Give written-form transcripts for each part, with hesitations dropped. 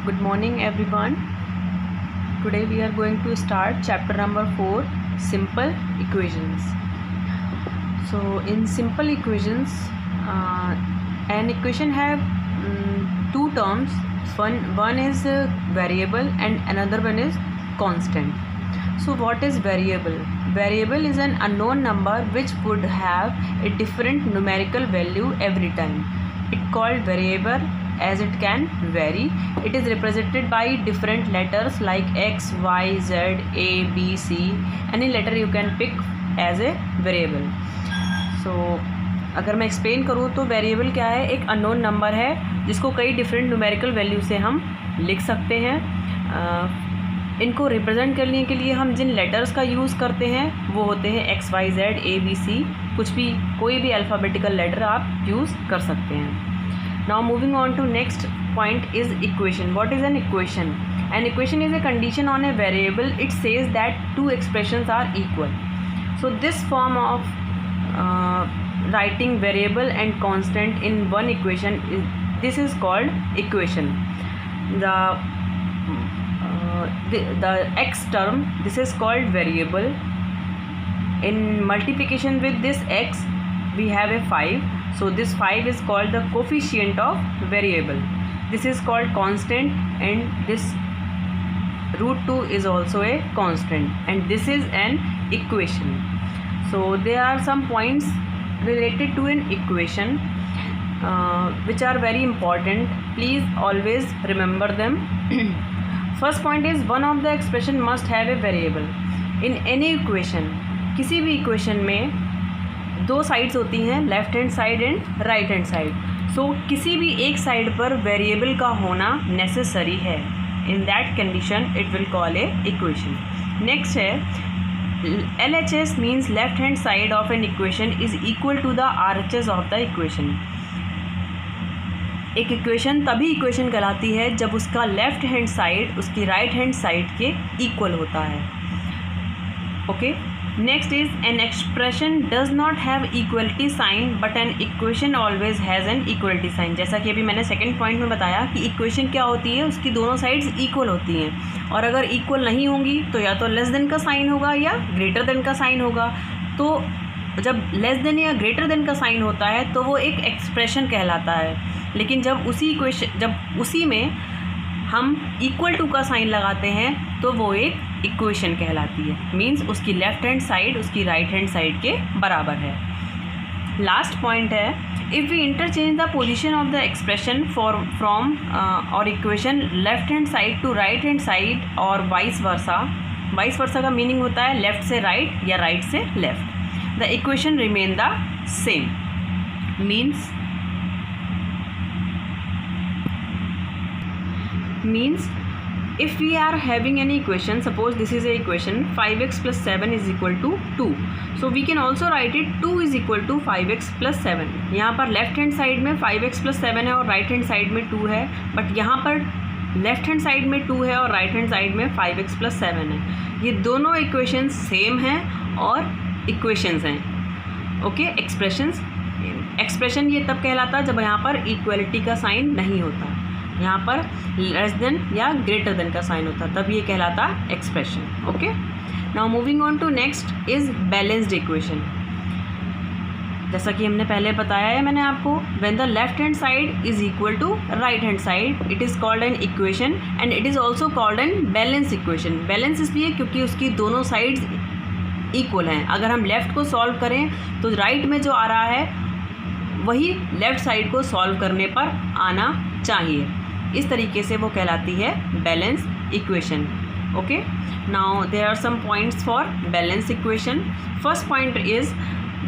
Good morning everyone. Today we are going to start chapter number 4, simple equations. So in simple equations, an equation have two terms. One is variable and another one is constant. So what is variable? Variable is an unknown number which would have a different numerical value every time. It called variable as it can vary. It is represented by different letters like X, Y, Z, A, B, C. Any letter you can pick as a variable. So अगर मैं explain करूँ तो variable क्या है, एक unknown number है जिसको कई डिफरेंट न्यूमेरिकल वैल्यू से हम लिख सकते हैं. इनको रिप्रेजेंट करने के लिए हम जिन लेटर्स का यूज़ करते हैं वो होते हैं एक्स, वाई, जेड, ए, बी, सी. कुछ भी, कोई भी अल्फ़ाबेटिकल लेटर आप यूज़ कर सकते हैं. Now moving on to next point is equation. What is an equation? An equation is a condition on a variable. It says that two expressions are equal. So this form of writing variable and constant in one equation is called equation. The x term, this is called variable. In multiplication with this x we have a 5. So this 5 is called the coefficient of variable. This is called constant, and this root 2 is also a constant, and this is an equation. So there are some points related to an equation which are very important. Please always remember them. First point is one of the expression must have a variable. In any equation, किसी भी equation में दो sides होती हैं, left hand side and right hand side. So किसी भी एक side पर वेरिएबल का होना नेसेसरी है. In that condition it will call a equation. Next है LHS means left hand side of an equation is equal to the RHS of the equation. एक equation तभी इक्वेशन कहलाती है जब उसका लेफ्ट हैंड साइड उसकी right hand side के equal होता है. Okay. Next is an expression does not have equality sign but an equation always has an equality sign. जैसा कि अभी मैंने सेकंड पॉइंट में बताया कि इक्वेशन क्या होती है, उसकी दोनों साइड्स इक्वल होती हैं, और अगर इक्वल नहीं होंगी तो या तो लेस देन का साइन होगा या ग्रेटर देन का साइन होगा. तो जब लेस देन या ग्रेटर देन का साइन होता है तो वो एक एक्सप्रेशन कहलाता है. लेकिन जब उसी में हम इक्वल टू का साइन लगाते हैं तो वो एक इक्वेशन कहलाती है. मींस उसकी लेफ्ट हैंड साइड उसकी राइट हैंड साइड के बराबर है. लास्ट पॉइंट है, if we interchange the position of the expression from और equation left hand side to right hand side और वाइस वर्सा. वाइस वर्सा का मीनिंग होता है लेफ़्ट से राइट या राइट से left. The equation remain the same. means if we are having any equation, suppose this is a equation 5x plus 7 is equal to 2. So we can also write it 2 is equal to 5x plus 7. यहाँ पर left hand side में 5x plus 7 है और right hand side में 2 है, but यहाँ पर left hand side में 2 है और राइट हैंड साइड में 5x plus 7 है. ये दोनों इक्वेशंस सेम हैं और इक्वेशंस हैं. ओके. एक्सप्रेशन ये तब कहलाता है जब यहाँ पर इक्वलिटी का साइन नहीं होता, यहाँ पर लेस देन या ग्रेटर देन का साइन होता, तब ये कहलाता expression. Okay. Now moving on to next is balanced equation. जैसा कि हमने पहले बताया है मैंने आपको, when the left hand side is equal to right hand side it is called an equation and it is also called an balance equation. Balance इसलिए क्योंकि उसकी दोनों साइड्स इक्वल हैं. अगर हम लेफ़्ट को सॉल्व करें तो राइट में जो आ रहा है वही लेफ़्ट साइड को सॉल्व करने पर आना चाहिए. इस तरीके से वो कहलाती है balance equation. Okay. Now there are some points for balance equation. First point is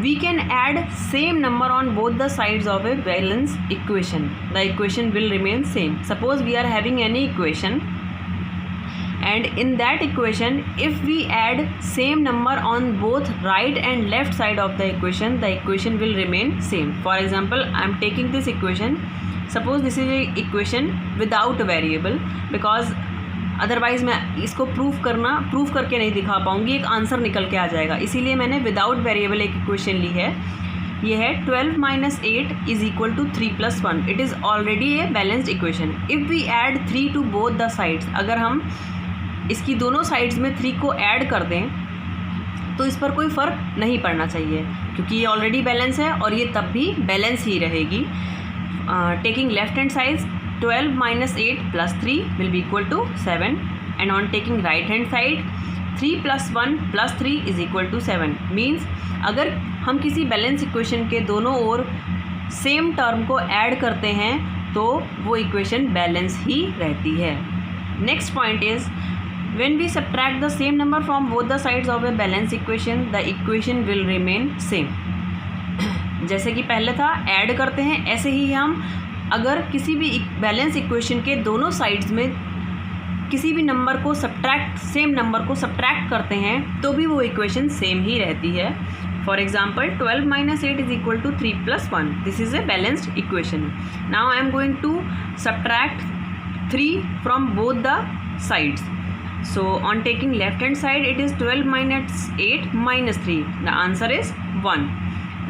we can add same number on both the sides of a balance equation. The equation will remain same. Suppose we are having any equation and in that equation if we add same number on both right and left side of the equation will remain same. For example, I am taking this equation. Suppose this is a equation without a variable, because otherwise मैं इसको proof करके नहीं दिखा पाऊँगी, एक answer निकल के आ जाएगा. इसीलिए मैंने विदाउट वेरिएबल एक इक्वेशन ली है. ये है 12 minus 8 is equal to 3 plus 1. It is already a balanced equation. If we add 3 to both the sides, अगर हम इसकी दोनों साइड्स में 3 को ऐड कर दें तो इस पर कोई फ़र्क नहीं पड़ना चाहिए, क्योंकि ये ऑलरेडी बैलेंस है और ये तब भी बैलेंस ही रहेगी. Taking left hand side 12 minus 8 plus 3 will be equal to 7, and on taking right hand side 3 plus 1 plus 3 is equal to 7. Means अगर हम किसी बैलेंस इक्वेशन के दोनों ओर सेम टर्म को ऐड करते हैं तो वो इक्वेशन बैलेंस ही रहती है. Next point is when we subtract the same number from both the sides of a balanced equation, the equation will remain same. जैसे कि पहले था ऐड करते हैं, ऐसे ही हम अगर किसी भी बैलेंस इक्वेशन के दोनों साइड्स में किसी भी नंबर को सेम नंबर को सब्ट्रैक्ट करते हैं तो भी वो इक्वेशन सेम ही रहती है. For example 12 minus 8 is equal to 3 plus 1. This is a balanced equation. Now I am going to subtract 3 from both the sides. So on taking left hand side it is 12 minus 8 minus 3. The answer is 1.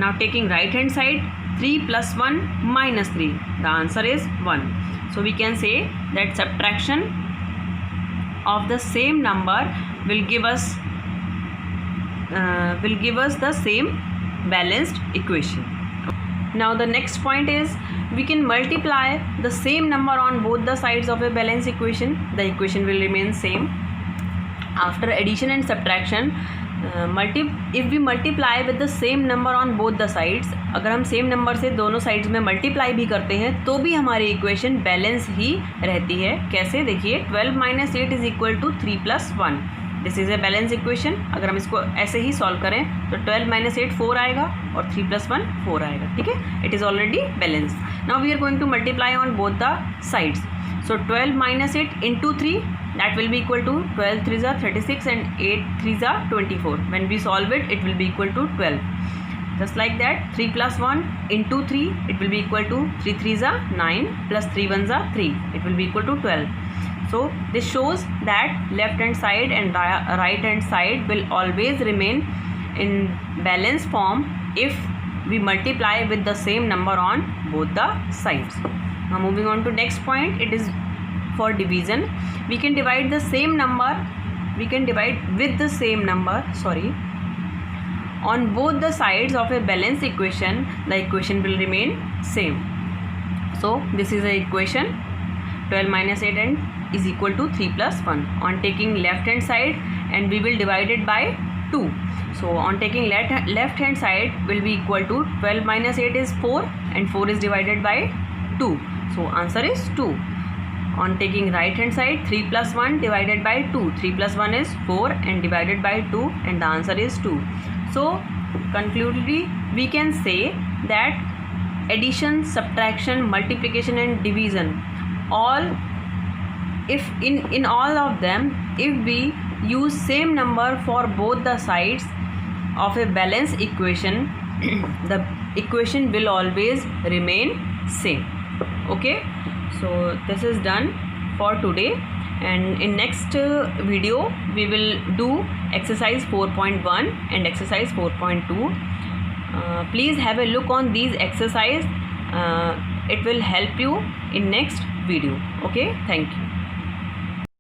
Now taking right hand side 3 plus 1 minus 3. The answer is 1. So we can say that subtraction of the same number will give us the same balanced equation. Now the next point is we can multiply the same number on both the sides of a balanced equation. The equation will remain same. After addition and subtraction, if we multiply with the same number on both the sides, अगर हम same number से दोनों sides में multiply भी करते हैं तो भी हमारी इक्वेशन बैलेंस ही रहती है. कैसे देखिए 12 minus 8 is equal to 3 plus 1. This is a balance equation. अगर हम इसको ऐसे ही सॉल्व करें तो 12 माइनस 8 4 आएगा और 3 प्लस 1 4 आएगा. ठीक है, it is already balance. Now we are going to multiply on both the sides. So 12 minus 8 into 3, that will be equal to 12 3s are 36 and 8 3s are 24. When we solve it, it will be equal to 12. Just like that, 3 plus 1 into 3, it will be equal to 3 3s are 9 plus 3 1s are 3. It will be equal to 12. So this shows that left hand side and right hand side will always remain in balance form if we multiply with the same number on both the sides. Now moving on to next point, it is for division. We can divide the same number, we can divide with the same number, on both the sides of a balanced equation. The equation will remain same. So this is a equation 12 minus 8 and is equal to 3 plus 1. On taking left hand side and we will divide it by 2. So on taking left hand side will be equal to 12 minus 8 is 4 and 4 is divided by 2. So answer is 2. On taking right hand side 3 plus 1 divided by 2. 3 plus 1 is 4 and divided by 2 and the answer is 2. So conclusively we can say that addition, subtraction, multiplication and division, all if in all of them, if we use same number for both the sides of a balanced equation, the equation will always remain same. Okay, so this is done for today, and in next video we will do exercise 4.1 and exercise 4.2. Please have a look on these exercise. It will help you in next video. Okay, thank you.